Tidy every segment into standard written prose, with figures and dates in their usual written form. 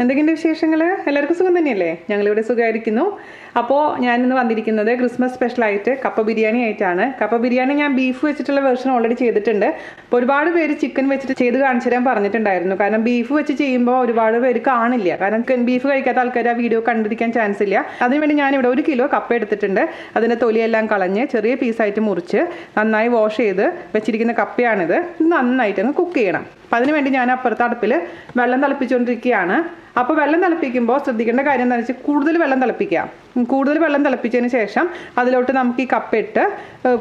എന്തൊക്കെയുണ്ട് വിശേഷങ്ങൾ? എല്ലാവർക്കും സുഖം തന്നെയല്ലേ? ഞങ്ങളിവിടെ സുഖമായിരിക്കുന്നു. അപ്പോൾ ഞാനിന്ന് വന്നിരിക്കുന്നത് ക്രിസ്മസ് സ്പെഷ്യലായിട്ട് കപ്പ ബിരിയാണി ആയിട്ടാണ്. കപ്പ ബിരിയാണി ഞാൻ ബീഫ് വെച്ചിട്ടുള്ള വേർഷൻ ഓൾറെഡി ചെയ്തിട്ടുണ്ട്. അപ്പോൾ ഒരുപാട് പേര് ചിക്കൻ വെച്ചിട്ട് ചെയ്ത് കാണിച്ചു തരാൻ പറഞ്ഞിട്ടുണ്ടായിരുന്നു. കാരണം ബീഫ് വെച്ച് ചെയ്യുമ്പോൾ ഒരുപാട് പേര് കാണില്ല. കാരണം ബീഫ് കഴിക്കാത്ത ആൾക്കാർ ആ വീഡിയോ കണ്ടിരിക്കാൻ ചാൻസ് ഇല്ല. അതിനുവേണ്ടി ഞാനിവിടെ 1 കിലോ കപ്പ എടുത്തിട്ടുണ്ട്. അതിൻ്റെ തൊലിയെല്ലാം കളഞ്ഞ് ചെറിയ പീസായിട്ട് മുറിച്ച് നന്നായി വാഷ് ചെയ്ത് വെച്ചിരിക്കുന്ന കപ്പയാണിത്. ഇത് നന്നായിട്ട് അങ്ങ് കുക്ക് ചെയ്യണം. അപ്പം അതിനുവേണ്ടി ഞാൻ അപ്പുറത്തെ അടുപ്പിൽ വെള്ളം തിളപ്പിച്ചുകൊണ്ടിരിക്കുകയാണ്. അപ്പോൾ വെള്ളം തിളപ്പിക്കുമ്പോൾ ശ്രദ്ധിക്കേണ്ട കാര്യം എന്താണെന്ന് വെച്ചാൽ കൂടുതൽ വെള്ളം തിളപ്പിക്കുക. കൂടുതൽ വെള്ളം തിളപ്പിച്ചതിന് ശേഷം അതിലോട്ട് നമുക്ക് ഈ കപ്പ ഇട്ട്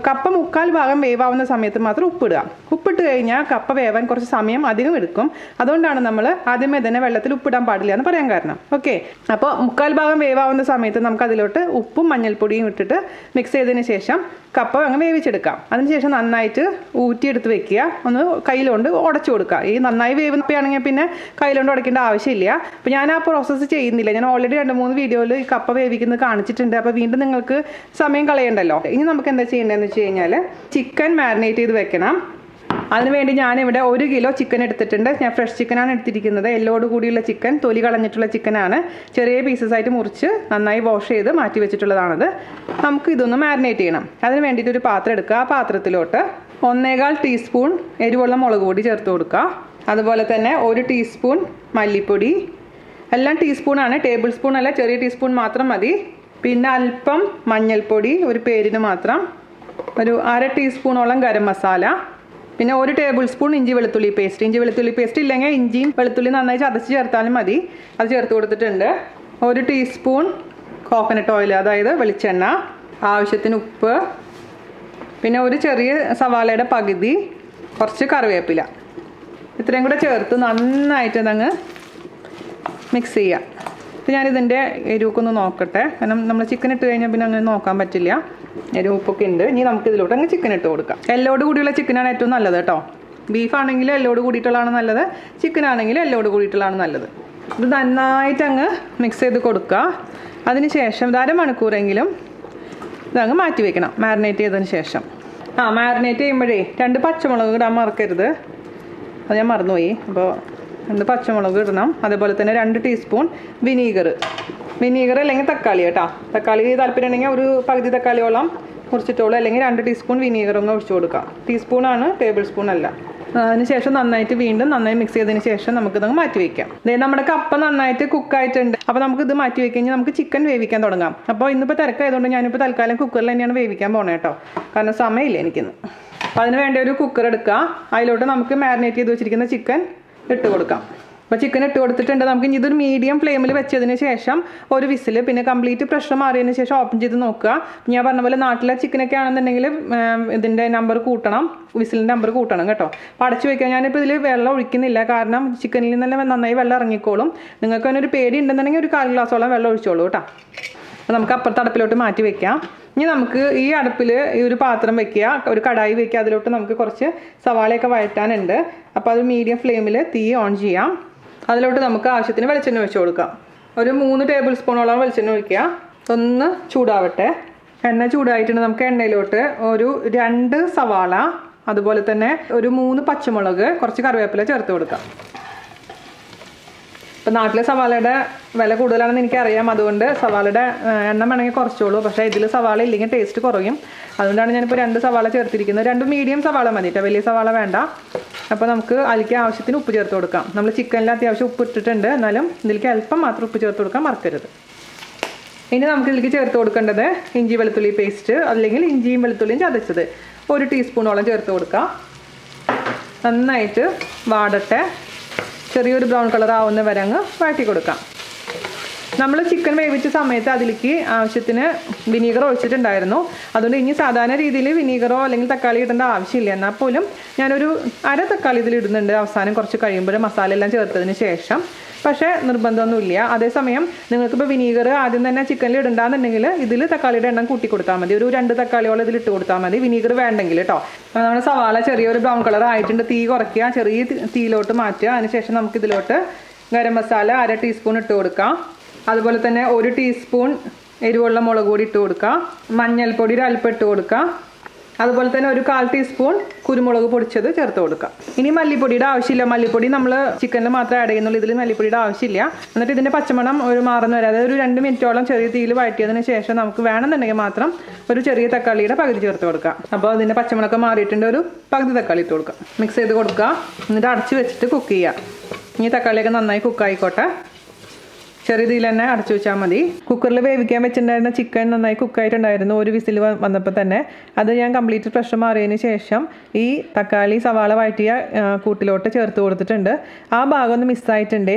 കപ്പ 1/4 ഭാഗം വേവാവുന്ന സമയത്ത് മാത്രം ഉപ്പിടുക. ഉപ്പിട്ട് കഴിഞ്ഞാൽ കപ്പ വേവാൻ കുറച്ച് സമയം അധികം എടുക്കും. അതുകൊണ്ടാണ് നമ്മൾ ആദ്യമേ തന്നെ വെള്ളത്തിൽ ഉപ്പിടാൻ പാടില്ല എന്ന് പറയാൻ കാരണം. ഓക്കെ, അപ്പോൾ 1/4 ഭാഗം വേവാവുന്ന സമയത്ത് നമുക്ക് അതിലോട്ട് ഉപ്പും മഞ്ഞൾപ്പൊടിയും ഇട്ടിട്ട് മിക്സ് ചെയ്തതിന് ശേഷം കപ്പ അങ്ങ് വേവിച്ചെടുക്കാം. അതിനുശേഷം നന്നായിട്ട് ഊറ്റിയെടുത്ത് വെക്കുക. ഒന്ന് കയ്യിലുകൊണ്ട് ഉടച്ചു കൊടുക്കുക. ഈ നന്നായി വേവുന്നപ്പോഴാണെങ്കിൽ പിന്നെ കയ്യിലുകൊണ്ട് ഉടയ്ക്കേണ്ട ആവശ്യമില്ല. അപ്പോൾ ഞാൻ ആ പ്രോസസ്സ് ചെയ്യുന്നില്ല. ഞാൻ ഓൾറെഡി 2-3 വീഡിയോയിൽ ഈ കപ്പ വേവിക്കുന്നത് കാണിച്ചിട്ടുണ്ട്. അപ്പോൾ വീണ്ടും നിങ്ങൾക്ക് സമയം കളയണ്ടല്ലോ. ഇനി നമുക്ക് എന്താ ചെയ്യേണ്ടതെന്ന് വെച്ച് കഴിഞ്ഞാൽ ചിക്കൻ മാരിനേറ്റ് ചെയ്ത് വെക്കണം. അതിനുവേണ്ടി ഞാനിവിടെ 1 കിലോ ചിക്കൻ എടുത്തിട്ടുണ്ട്. ഞാൻ ഫ്രഷ് ചിക്കനാണ് എടുത്തിരിക്കുന്നത്. എല്ലോട് കൂടിയുള്ള ചിക്കൻ, തൊലി കളഞ്ഞിട്ടുള്ള ചിക്കനാണ്. ചെറിയ പീസസ് ആയിട്ട് മുറിച്ച് നന്നായി വാഷ് ചെയ്ത് മാറ്റി വെച്ചിട്ടുള്ളതാണത്. നമുക്ക് ഇതൊന്ന് മാരിനേറ്റ് ചെയ്യണം. അതിന് വേണ്ടിയിട്ട് ഒരു പാത്രം എടുക്കുക. ആ പാത്രത്തിലോട്ട് 1.25 ടീസ്പൂൺ എരിവുള്ള മുളക് പൊടി ചേർത്ത് കൊടുക്കുക. അതുപോലെ തന്നെ 1 ടീസ്പൂൺ മല്ലിപ്പൊടി. എല്ലാം ടീസ്പൂണാണ്, ടേബിൾ സ്പൂൺ അല്ല, ചെറിയ ടീസ്പൂൺ മാത്രം മതി. പിന്നെ അല്പം മഞ്ഞൾപ്പൊടി, ഒരു പേരിന് മാത്രം. ഒരു 1/2 ടീസ്പൂണോളം ഗരം മസാല. പിന്നെ 1 ടേബിൾ സ്പൂൺ ഇഞ്ചി വെളുത്തുള്ളി പേസ്റ്റ്. ഇഞ്ചി വെളുത്തുള്ളി പേസ്റ്റ് ഇല്ലെങ്കിൽ ഇഞ്ചിയും വെളുത്തുള്ളി നന്നായി ചതച്ച് ചേർത്താലും മതി. അത് ചേർത്ത് കൊടുത്തിട്ടുണ്ട്. 1 ടീസ്പൂൺ കോക്കനട്ട് ഓയിൽ, അതായത് വെളിച്ചെണ്ണ. ആവശ്യത്തിന് ഉപ്പ്. പിന്നെ ഒരു ചെറിയ സവാളയുടെ പകുതി, കുറച്ച് കറിവേപ്പില. ഇത്രയും കൂടെ ചേർത്ത് നന്നായിട്ട് അതങ്ങ് മിക്സ് ചെയ്യാം. അപ്പോൾ ഞാനിതിൻ്റെ എരിവൊക്കെ നോക്കട്ടെ. കാരണം നമ്മൾ ചിക്കൻ ഇട്ട് കഴിഞ്ഞാൽ പിന്നെ അങ്ങനെ നോക്കാൻ പറ്റില്ല. എരിവ് ഉപ്പൊക്കെ ഉണ്ട്. ഇനി നമുക്ക് ഇതിലോട്ട് അങ്ങ് ചിക്കൻ ഇട്ട് കൊടുക്കാം. എല്ലോട് കൂടിയുള്ള ചിക്കനാണ് ഏറ്റവും നല്ലത് കേട്ടോ. ബീഫാണെങ്കിൽ എല്ലോട് കൂടിയിട്ടുള്ളതാണ് നല്ലത്. ചിക്കൻ ആണെങ്കിൽ എല്ലോട് കൂടിയിട്ടുള്ളതാണ് നല്ലത്. ഇത് നന്നായിട്ട് അങ്ങ് മിക്സ് ചെയ്ത് കൊടുക്കുക. അതിന് ശേഷം 1/2 മണിക്കൂറെങ്കിലും ഇതങ്ങ് മാറ്റി വെക്കണം, മാരിനേറ്റ് ചെയ്തതിന് ശേഷം. മാരിനേറ്റ് ചെയ്യുമ്പോഴേ 2 പച്ചമുളക് ഇടാൻ മറക്കരുത്. അത് ഞാൻ മറന്നുപോയി. അപ്പോൾ 2 പച്ചമുളക് ഇടണം. അതേപോലെ തന്നെ 2 ടീസ്പൂൺ വിനീഗർ അല്ലെങ്കിൽ തക്കാളി കേട്ടോ. തക്കാളി താല്പര്യം ഉണ്ടെങ്കിൽ ഒരു പകുതി തക്കാളിയോളം മുറിച്ചിട്ടോളൂ. അല്ലെങ്കിൽ 2 ടീസ്പൂൺ വിനീഗറൊന്ന് ഒഴിച്ചു കൊടുക്കാം. ടീസ്പൂണാണ്, ടേബിൾ സ്പൂൺ അല്ല. അതിനുശേഷം നന്നായിട്ട് വീണ്ടും നന്നായി മിക്സ് ചെയ്തതിന് ശേഷം നമുക്കിതങ്ങ് മാറ്റി വയ്ക്കാം. നമ്മുടെ കപ്പ നന്നായിട്ട് കുക്കായിട്ടുണ്ട്. അപ്പോൾ നമുക്കിത് മാറ്റി വയ്ക്കുക. കഴിഞ്ഞാൽ നമുക്ക് ചിക്കൻ വേവിക്കാൻ തുടങ്ങാം. അപ്പോൾ ഇന്നിപ്പോൾ തിരക്കായതുകൊണ്ട് ഞാനിപ്പോൾ തൽക്കാലം കുക്കറിൽ തന്നെയാണ് വേവിക്കാൻ പോണേ കേട്ടോ. കാരണം സമയമില്ല എനിക്കിന്ന്. അപ്പോൾ അതിന് വേണ്ടി ഒരു കുക്കർ എടുക്കുക. അതിലോട്ട് നമുക്ക് മാരിനേറ്റ് ചെയ്ത് വെച്ചിരിക്കുന്ന ചിക്കൻ ഇട്ട് കൊടുക്കാം. അപ്പോൾ ചിക്കൻ ഇട്ട് കൊടുത്തിട്ടുണ്ട്. നമുക്ക് ഇനി ഇതൊരു മീഡിയം ഫ്ലെയിമിൽ വെച്ചതിന് ശേഷം ഒരു വിസിൽ, പിന്നെ കംപ്ലീറ്റ് പ്രഷർ മാറിയതിന് ശേഷം ഓപ്പൺ ചെയ്ത് നോക്കുക. ഞാൻ പറഞ്ഞ പോലെ നാട്ടിലെ ചിക്കനൊക്കെ ആണെന്നുണ്ടെങ്കിൽ ഇതിൻ്റെ നമ്പർ കൂട്ടണം, വിസിലിൻ്റെ നമ്പർ കൂട്ടണം കേട്ടോ. അപ്പോൾ അടച്ചു വയ്ക്കുക. ഞാനിപ്പോൾ ഇതിൽ വെള്ളം ഒഴിക്കുന്നില്ല. കാരണം ചിക്കനിൽ നിന്ന് തന്നെ നന്നായി വെള്ളം ഇറങ്ങിക്കോളും. നിങ്ങൾക്ക് അതിനൊരു പേടി ഉണ്ടെന്നുണ്ടെങ്കിൽ ഒരു 1/4 ഗ്ലാസോളം വെള്ളം ഒഴിച്ചോളൂ കേട്ടോ. അപ്പോൾ നമുക്ക് അപ്പുറത്തെ അടുപ്പിലോട്ട് മാറ്റി വെക്കാം. ഇനി നമുക്ക് ഈ അടുപ്പിൽ ഈ ഒരു പാത്രം വെക്കുക, ഒരു കടായി വെക്കുക. അതിലോട്ട് നമുക്ക് കുറച്ച് സവാളയൊക്കെ വഴറ്റാനുണ്ട്. അപ്പോൾ അത് മീഡിയം ഫ്ലെയിമിൽ തീ ഓൺ ചെയ്യാം. അതിലോട്ട് നമുക്ക് ആവശ്യത്തിന് വെളിച്ചെണ്ണ ഒഴിച്ച് കൊടുക്കാം. ഒരു 3 ടേബിൾ സ്പൂണോളം വെളിച്ചെണ്ണ ഒഴിക്കുക. ഒന്ന് ചൂടാവട്ടെ. എണ്ണ ചൂടായിട്ടുണ്ട്. നമുക്ക് എണ്ണയിലോട്ട് ഒരു 2 സവാള, അതുപോലെ തന്നെ ഒരു 3 പച്ചമുളക്, കുറച്ച് കറിവേപ്പില ചേർത്ത് കൊടുക്കാം. ഇപ്പം നാട്ടിലെ സവാളയുടെ വില കൂടുതലാണെന്ന് എനിക്കറിയാം. അതുകൊണ്ട് സവാളയുടെ എണ്ണം വേണമെങ്കിൽ കുറച്ചോളൂ. പക്ഷേ ഇതിൽ സവാള ഇല്ലെങ്കിൽ ടേസ്റ്റ് കുറയും. അതുകൊണ്ടാണ് ഞാനിപ്പോൾ 2 സവാള ചേർത്തിരിക്കുന്നത്. 2 മീഡിയം സവാള മതി കേട്ടോ, വലിയ സവാള വേണ്ട. അപ്പോൾ നമുക്ക് അതിലേക്ക് ആവശ്യത്തിന് ഉപ്പ് ചേർത്ത് കൊടുക്കാം. നമ്മൾ ചിക്കനിൽ അത്യാവശ്യം ഉപ്പ് ഇട്ടിട്ടുണ്ട്. എന്നാലും ഇതിലേക്ക് അല്പം മാത്രം ഉപ്പ് ചേർത്ത് കൊടുക്കാൻ മറക്കരുത്. ഇനി നമുക്ക് ഇതിലേക്ക് ചേർത്ത് കൊടുക്കേണ്ടത് ഇഞ്ചി വെളുത്തുള്ളി പേസ്റ്റ്, അല്ലെങ്കിൽ ഇഞ്ചിയും വെളുത്തുള്ളിയും ചതച്ചത് 1 ടീസ്പൂണോളം ചേർത്ത് കൊടുക്കാം. നന്നായിട്ട് വാടട്ടെ. ചെറിയൊരു ബ്രൗൺ കളർ ആവുന്ന വരെ അങ്ങ് വഴറ്റി കൊടുക്കാം. നമ്മൾ ചിക്കൻ വേവിച്ച സമയത്ത് അതിലേക്ക് ആവശ്യത്തിന് വിനീഗർ ഒഴിച്ചിട്ടുണ്ടായിരുന്നു. അതുകൊണ്ട് ഇനി സാധാരണ രീതിയിൽ വിനീഗറോ അല്ലെങ്കിൽ തക്കാളി ഇടേണ്ട ആവശ്യമില്ല. എന്നാൽ പോലും ഞാനൊരു 1/2 തക്കാളി ഇതിൽ ഇടുന്നുണ്ട് അവസാനം കുറച്ച് കഴിയുമ്പോൾ, മസാല എല്ലാം ചേർത്തതിന് ശേഷം. പക്ഷേ നിർബന്ധമൊന്നുമില്ല. അതേസമയം നിങ്ങൾക്കിപ്പോൾ വിനീഗർ ആദ്യം തന്നെ ചിക്കനിൽ ഇടണ്ടെന്നുണ്ടെങ്കിൽ ഇതിൽ തക്കാളിയുടെ എണ്ണം കൂട്ടി കൊടുത്താൽ മതി. ഒരു 2 തക്കാളിയോളം ഇതിൽ ഇട്ട് കൊടുത്താൽ മതി, വിനീഗർ വേണ്ടെങ്കിൽ കേട്ടോ. നമ്മുടെ സവാള ചെറിയൊരു ബ്രൗൺ കളർ ആയിട്ടുണ്ട്. തീ കുറയ്ക്കുക, ചെറിയ തീയിലോട്ട് മാറ്റുക. അതിനുശേഷം നമുക്കിതിലോട്ട് ഗരം മസാല 1/2 ടീസ്പൂൺ ഇട്ട് കൊടുക്കാം. അതുപോലെ തന്നെ 1 ടീസ്പൂൺ എരിവുള്ള മുളക് പൊടി ഇട്ട് കൊടുക്കുക. മഞ്ഞൾപ്പൊടി 1 അല്പം ഇട്ട് കൊടുക്കുക. അതുപോലെ തന്നെ ഒരു 1/4 ടീസ്പൂൺ കുരുമുളക് പൊടിച്ചത് ചേർത്ത് കൊടുക്കാം. ഇനി മല്ലിപ്പൊടിയുടെ ആവശ്യമില്ല. മല്ലിപ്പൊടി നമ്മൾ ചിക്കനിൽ മാത്രമേ ആഡ് ചെയ്യുന്നുള്ളൂ. ഇതിൽ മല്ലിപ്പൊടിയുടെ ആവശ്യമില്ല. എന്നിട്ട് ഇതിൻ്റെ പച്ചമണം ഒരു മാറുന്ന വരെ, അതായത് ഒരു 2 മിനിറ്റോളം ചെറിയ തീയിൽ വഴറ്റിയതിന് ശേഷം നമുക്ക് വേണമെന്നുണ്ടെങ്കിൽ മാത്രം ഒരു ചെറിയ തക്കാളിയുടെ പകുതി ചേർത്ത് കൊടുക്കാം. അപ്പോൾ അതിൻ്റെ പച്ചമണമൊക്കെ മാറിയിട്ടുണ്ട്. ഒരു പകുതി തക്കാളി ഇട്ട് കൊടുക്കാം. മിക്സ് ചെയ്ത് കൊടുക്കുക. എന്നിട്ട് അടച്ച് വെച്ചിട്ട് കുക്ക് ചെയ്യുക. ഇനി തക്കാളിയൊക്കെ നന്നായി കുക്കായിക്കോട്ടെ. ചെറിയ രീതിയിൽ തന്നെ അടച്ചു വെച്ചാൽ മതി. കുക്കറിൽ വേവിക്കാൻ വെച്ചിട്ടുണ്ടായിരുന്ന ചിക്കൻ നന്നായി കുക്കായിട്ടുണ്ടായിരുന്നു. ഒരു വിസിൽ വന്നപ്പോൾ തന്നെ അത് ഞാൻ കംപ്ലീറ്റ് പ്രഷർ മാറിയതിന് ശേഷം ഈ തക്കാളി സവാള വഴറ്റിയ കൂട്ടിലോട്ട് ചേർത്ത് കൊടുത്തിട്ടുണ്ട്. ആ ഭാഗം ഒന്ന് മിസ്സായിട്ടുണ്ട്.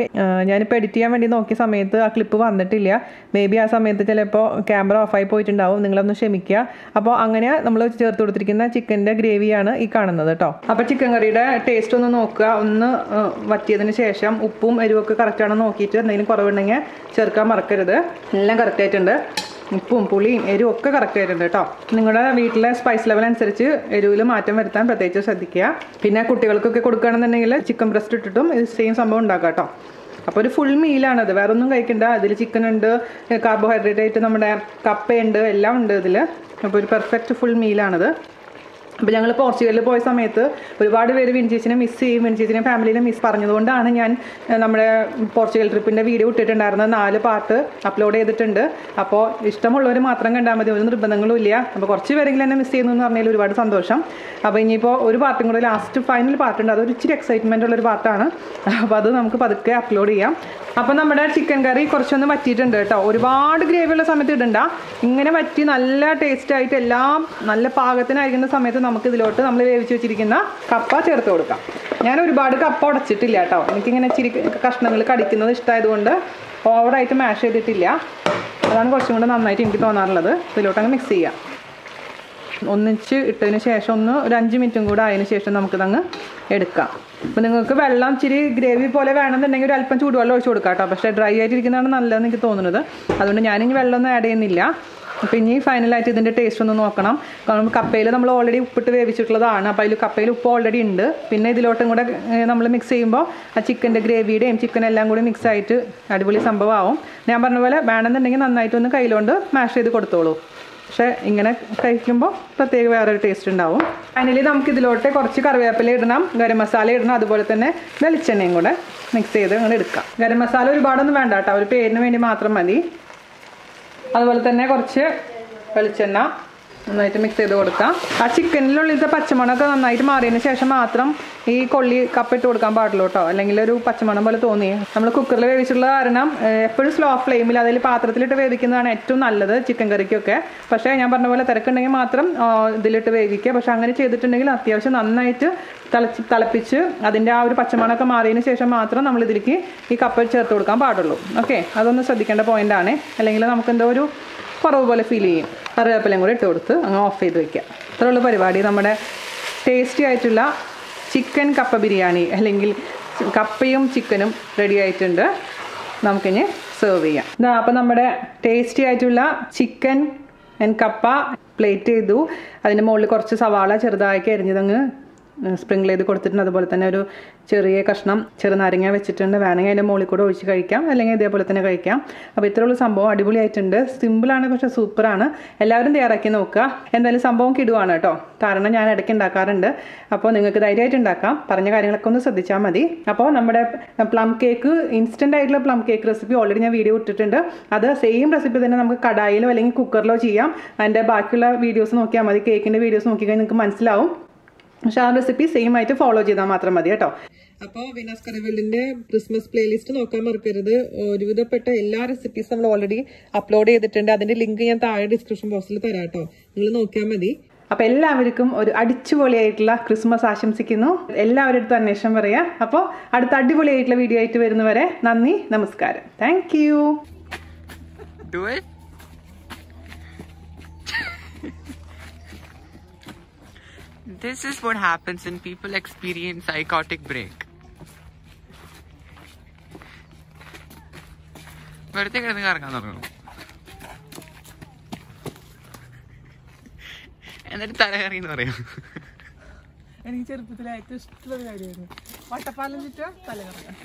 ഞാനിപ്പോൾ എഡിറ്റ് ചെയ്യാൻ വേണ്ടി നോക്കിയ സമയത്ത് ആ ക്ലിപ്പ് വന്നിട്ടില്ല. മേ ബി ആ സമയത്ത് ചിലപ്പോൾ ക്യാമറ ഓഫായി പോയിട്ടുണ്ടാവും. നിങ്ങളൊന്ന് ക്ഷമിക്കുക. അപ്പോൾ അങ്ങനെ നമ്മൾ ചേർത്ത് കൊടുത്തിരിക്കുന്ന ചിക്കൻ്റെ ഗ്രേവിയാണ് ഈ കാണുന്നത് കേട്ടോ. അപ്പോൾ ചിക്കൻ കറിയുടെ ടേസ്റ്റ് ഒന്ന് നോക്കുക. ഒന്ന് വറ്റിയതിന് ശേഷം ഉപ്പും എരിവൊക്കെ കറക്റ്റാണോ നോക്കിയിട്ട് എന്തെങ്കിലും കുറവുണ്ടെങ്കിൽ ചേർക്കാൻ മറക്കരുത്. എല്ലാം കറക്റ്റായിട്ടുണ്ട്. ഉപ്പും പുളിയും എരിവും ഒക്കെ കറക്റ്റ് ആയിട്ടുണ്ട് കേട്ടോ. നിങ്ങളുടെ വീട്ടിലെ സ്പൈസ് ലെവൽ അനുസരിച്ച് എരിവിൽ മാറ്റം വരുത്താൻ പ്രത്യേകിച്ച് ശ്രദ്ധിക്കുക. പിന്നെ കുട്ടികൾക്കൊക്കെ കൊടുക്കുകയാണെന്നുണ്ടെങ്കിൽ ചിക്കൻ ബ്രസ്റ്റ് ഇട്ടിട്ടും ഇത് സെയിം സംഭവം ഉണ്ടാക്കാം കേട്ടോ. അപ്പോൾ ഒരു ഫുൾ മീലാണത്. വേറെ ഒന്നും കഴിക്കണ്ട. അതിൽ ചിക്കൻ ഉണ്ട്, കാർബോഹൈഡ്രേറ്റ് ആയിട്ട് നമ്മുടെ കപ്പയുണ്ട്, എല്ലാം ഉണ്ട് ഇതിൽ. അപ്പോൾ ഒരു പെർഫെക്റ്റ് ഫുൾ മീലാണത്. അപ്പോൾ ഞങ്ങൾ പോർച്ചുഗലിൽ പോയ സമയത്ത് ഒരുപാട് പേര് വിൻചേച്ചിനെ മിസ് ചെയ്യും, വിൻചേച്ചിനെ ഫാമിലിനെ മിസ് പറഞ്ഞതുകൊണ്ടാണ് ഞാൻ നമ്മുടെ പോർച്ചുഗൽ ട്രിപ്പിൻ്റെ വീഡിയോ ഇട്ടിട്ടുണ്ടായിരുന്നത്. 4 പാർട്ട് അപ്ലോഡ് ചെയ്തിട്ടുണ്ട്. അപ്പോൾ ഇഷ്ടമുള്ളവർ മാത്രം കണ്ടാൽ മതി, ഒരു നിർബന്ധങ്ങളും ഇല്ല. അപ്പോൾ കുറച്ച് പേരെങ്കിലും എന്നെ മിസ് ചെയ്യുന്നു എന്ന് പറഞ്ഞാൽ ഒരുപാട് സന്തോഷം. അപ്പോൾ ഇനിയിപ്പോൾ ഒരു പാർട്ടും കൂടെ ലാസ്റ്റ് ഫൈനൽ പാർട്ടുണ്ട്. അതൊരു ഇച്ചിരി എക്സൈറ്റ്മെൻ്റ് ഉള്ളൊരു പാർട്ടാണ്. അപ്പോൾ അത് നമുക്ക് പതുക്കെ അപ്ലോഡ് ചെയ്യാം. അപ്പോൾ നമ്മുടെ ചിക്കൻ കറി കുറച്ചൊന്ന് വറ്റിയിട്ടുണ്ട് കേട്ടോ. ഒരുപാട് ഗ്രേവിയുള്ള സമയത്ത് ഇടണ്ട. ഇങ്ങനെ വറ്റി നല്ല ടേസ്റ്റായിട്ട് എല്ലാം നല്ല പാകത്തിനായിരിക്കുന്ന സമയത്ത് നമുക്ക് ഇതിലോട്ട് നമ്മൾ വേവിച്ച് വെച്ചിരിക്കുന്ന കപ്പ ചേർത്ത് കൊടുക്കാം. ഞാൻ ഒരുപാട് കപ്പ ഉടച്ചിട്ടില്ല കേട്ടോ. എനിക്കിങ്ങനെ ഇച്ചിരി കഷ്ണങ്ങൾ കടിക്കുന്നത് ഇഷ്ടമായതുകൊണ്ട് ഓവറായിട്ട് മാഷ് ചെയ്തിട്ടില്ല. അതാണ് കുറച്ചും കൂടെ നന്നായിട്ട് എനിക്ക് തോന്നാറുള്ളത്. ഇതിലോട്ടങ്ങ് മിക്സ് ചെയ്യാം. ഒന്നിച്ച് ഇട്ടതിന് ശേഷം ഒരു 5 മിനിറ്റും കൂടെ ആയതിനു ശേഷം നമുക്കിതങ്ങ് എടുക്കാം. അപ്പോൾ നിങ്ങൾക്ക് വെള്ളം ഇച്ചിരി ഗ്രേവി പോലെ വേണമെന്നുണ്ടെങ്കിൽ ഒരു അല്പം ചൂടുവെള്ളം ഒഴിച്ച് കൊടുക്കാം കേട്ടോ. പക്ഷേ ഡ്രൈ ആയിട്ടിരിക്കുന്നതാണ് നല്ലതെന്ന് എനിക്ക് തോന്നുന്നത്. അതുകൊണ്ട് ഞാനിനി വെള്ളമൊന്നും ആഡ് ചെയ്യുന്നില്ല. അപ്പോൾ ഇനി ഫൈനലായിട്ട് ഇതിൻ്റെ ടേസ്റ്റ് ഒന്ന് നോക്കണം. കാരണം കപ്പയിൽ നമ്മൾ ഓൾറെഡി ഉപ്പിട്ട് വേവിച്ചിട്ടുള്ളതാണ്. അപ്പോൾ അതിൽ കപ്പയിൽ ഉപ്പ് ഓൾറെഡി ഉണ്ട്. പിന്നെ ഇതിലോട്ടും കൂടെ നമ്മൾ മിക്സ് ചെയ്യുമ്പോൾ ആ ചിക്കൻ്റെ ഗ്രേവിയുടെയും ചിക്കൻ എല്ലാം കൂടി മിക്സ് ആയിട്ട് അടിപൊളി സംഭവമാവും. ഞാൻ പറഞ്ഞ പോലെ വേണമെന്നുണ്ടെങ്കിൽ നന്നായിട്ടൊന്ന് കയ്യിലോണ്ട് മാഷ് ചെയ്ത് കൊടുത്തോളൂ. പക്ഷേ ഇങ്ങനെ കഴിക്കുമ്പോൾ പ്രത്യേക വേറൊരു ടേസ്റ്റ് ഉണ്ടാവും. ഫൈനലി നമുക്ക് ഇതിലോട്ട് കുറച്ച് കറിവേപ്പില ഇടണം, ഗരം മസാല ഇടണം, അതുപോലെ തന്നെ വെളിച്ചെണ്ണയും കൂടെ മിക്സ് ചെയ്ത് അങ്ങനെ എടുക്കാം. ഗരം മസാല ഒരുപാടൊന്നും വേണ്ട കേട്ടോ, ഒരു പേരിന് വേണ്ടി മാത്രം മതി. അതുപോലെ തന്നെ കുറച്ച് വെളിച്ചെണ്ണ നന്നായിട്ട് മിക്സ് ചെയ്ത് കൊടുക്കാം. ആ ചിക്കനിലുള്ളിലത്തെ പച്ചമണമൊക്കെ നന്നായിട്ട് മാറിയതിന് ശേഷം മാത്രം ഈ കൊള്ളി കപ്പ ഇട്ട് കൊടുക്കാൻ പാടുള്ളൂ കേട്ടോ. അല്ലെങ്കിൽ ഒരു പച്ചമണം പോലെ തോന്നി. നമ്മൾ കുക്കറിൽ വേവിച്ചിട്ടുള്ള കാരണം എപ്പോഴും സ്ലോ ഫ്ലെയിമിൽ അതിൽ പാത്രത്തിലിട്ട് വേവിക്കുന്നതാണ് ഏറ്റവും നല്ലത് ചിക്കൻ കറിക്കൊക്കെ. പക്ഷേ ഞാൻ പറഞ്ഞ പോലെ തിരക്കുണ്ടെങ്കിൽ മാത്രം ഇതിലിട്ട് വേവിക്കുക. പക്ഷെ അങ്ങനെ ചെയ്തിട്ടുണ്ടെങ്കിൽ അത്യാവശ്യം നന്നായിട്ട് തിളപ്പിച്ച് അതിൻ്റെ ആ ഒരു പച്ചമണമൊക്കെ മാറിയതിന് ശേഷം മാത്രം നമ്മൾ ഇതിലേക്ക് ഈ കപ്പ ചേർത്ത് കൊടുക്കാൻ പാടുള്ളൂ. ഓക്കെ, അതൊന്ന് ശ്രദ്ധിക്കേണ്ട പോയിൻ്റാണ്. അല്ലെങ്കിൽ നമുക്കെന്തോ ഒരു കുറവ് പോലെ ഫീൽ ചെയ്യും. കറിവേപ്പിലയും കൂടെ ഇട്ട് കൊടുത്ത് അങ്ങ് ഓഫ് ചെയ്ത് വയ്ക്കുക. ഇത്രയുള്ള പരിപാടി. നമ്മുടെ ടേസ്റ്റി ആയിട്ടുള്ള ചിക്കൻ കപ്പ ബിരിയാണി അല്ലെങ്കിൽ കപ്പയും ചിക്കനും റെഡി ആയിട്ടുണ്ട്. നമുക്കിനി സെർവ് ചെയ്യാം. ഇതാ അപ്പോൾ നമ്മുടെ ടേസ്റ്റി ആയിട്ടുള്ള ചിക്കൻ ആൻഡ് കപ്പ പ്ലേറ്റ് ചെയ്തു. അതിൻ്റെ മുകളിൽ കുറച്ച് സവാള ചെറുതാക്കി അരിഞ്ഞതങ്ങ് സ്പ്രിങ്കിൾ ചെയ്ത് കൊടുത്തിട്ടുണ്ട്. അതുപോലെ തന്നെ ഒരു ചെറിയ കഷ്ണം ചെറുനാരങ്ങ വെച്ചിട്ടുണ്ട്. വേണമെങ്കിൽ അതിൻ്റെ മുകളിൽ കൂടെ ഒഴിച്ച് കഴിക്കാം, അല്ലെങ്കിൽ ഇതേപോലെ തന്നെ കഴിക്കാം. അപ്പോൾ ഇത്രയുള്ള സംഭവം അടിപൊളിയായിട്ടുണ്ട്. സിമ്പിളാണ്, പക്ഷേ സൂപ്പറാണ്. എല്ലാവരും തയ്യാറാക്കി നോക്കുക. എന്തായാലും സംഭവം കിടുവാണ് കേട്ടോ. കാരണം ഞാൻ ഇടയ്ക്ക് ഉണ്ടാക്കാറുണ്ട്. അപ്പോൾ നിങ്ങൾക്ക് ധൈര്യമായിട്ട് ഉണ്ടാക്കാം. പറഞ്ഞ കാര്യങ്ങളൊക്കെ ഒന്ന് ശ്രദ്ധിച്ചാൽ മതി. അപ്പോൾ നമ്മുടെ പ്ലം കേക്ക്, ഇൻസ്റ്റൻ്റ് ആയിട്ടുള്ള പ്ലം കേക്ക് റെസിപ്പി ഓൾറെഡി ഞാൻ വീഡിയോ ഇട്ടിട്ടുണ്ട്. അത് സെയിം റെസിപ്പി തന്നെ നമുക്ക് കടായിലോ അല്ലെങ്കിൽ കുക്കറിലോ ചെയ്യാം. അതിൻ്റെ ബാക്കിയുള്ള വീഡിയോസ് നോക്കിയാൽ മതി. കേക്കിൻ്റെ വീഡിയോസ് നോക്കിക്കഴിഞ്ഞാൽ നിങ്ങൾക്ക് മനസ്സിലാവും. പക്ഷെ ആ റെസിപ്പി സെയിം ആയിട്ട് ഫോളോ ചെയ്താൽ മാത്രം മതി കേട്ടോ. അപ്പോൾ വിനാസ് കറിവേലിൻ്റെ ക്രിസ്മസ് പ്ലേലിസ്റ്റ് നോക്കാൻ മറക്കരുത്. ഒരുവിധപ്പെട്ട എല്ലാ റെസിപ്പീസ് നമ്മൾ ഓൾറെഡി അപ്ലോഡ് ചെയ്തിട്ടുണ്ട്. അതിൻ്റെ ലിങ്ക് ഞാൻ താഴെ ഡിസ്ക്രിപ്ഷൻ ബോക്സിൽ തരാം കേട്ടോ. നിങ്ങൾ നോക്കിയാൽ മതി. അപ്പോൾ എല്ലാവർക്കും ഒരു അടിച്ചുപൊളിയായിട്ടുള്ള ക്രിസ്മസ് ആശംസിക്കുന്നു. എല്ലാവരുടെ അടുത്തും അന്വേഷണം പറയാം. അപ്പോൾ അടുത്ത അടിപൊളിയായിട്ടുള്ള വീഡിയോ ആയിട്ട് വരുന്നവരെ നന്ദി, നമസ്കാരം. Thank you. This is what happens when people experience psychotic break. വെറുതെ കിടന്ന് കറങ്ങാൻ തുടങ്ങും, എന്നിട്ട് തലകറി എന്ന് പറയാം. എനിക്ക് ചെറുപ്പത്തിലെ ഏറ്റവും ഇഷ്ടമുള്ള കാര്യമായിരുന്നു വട്ടപ്പാലം ചുറ്റ തലകറങ്ങാൻ.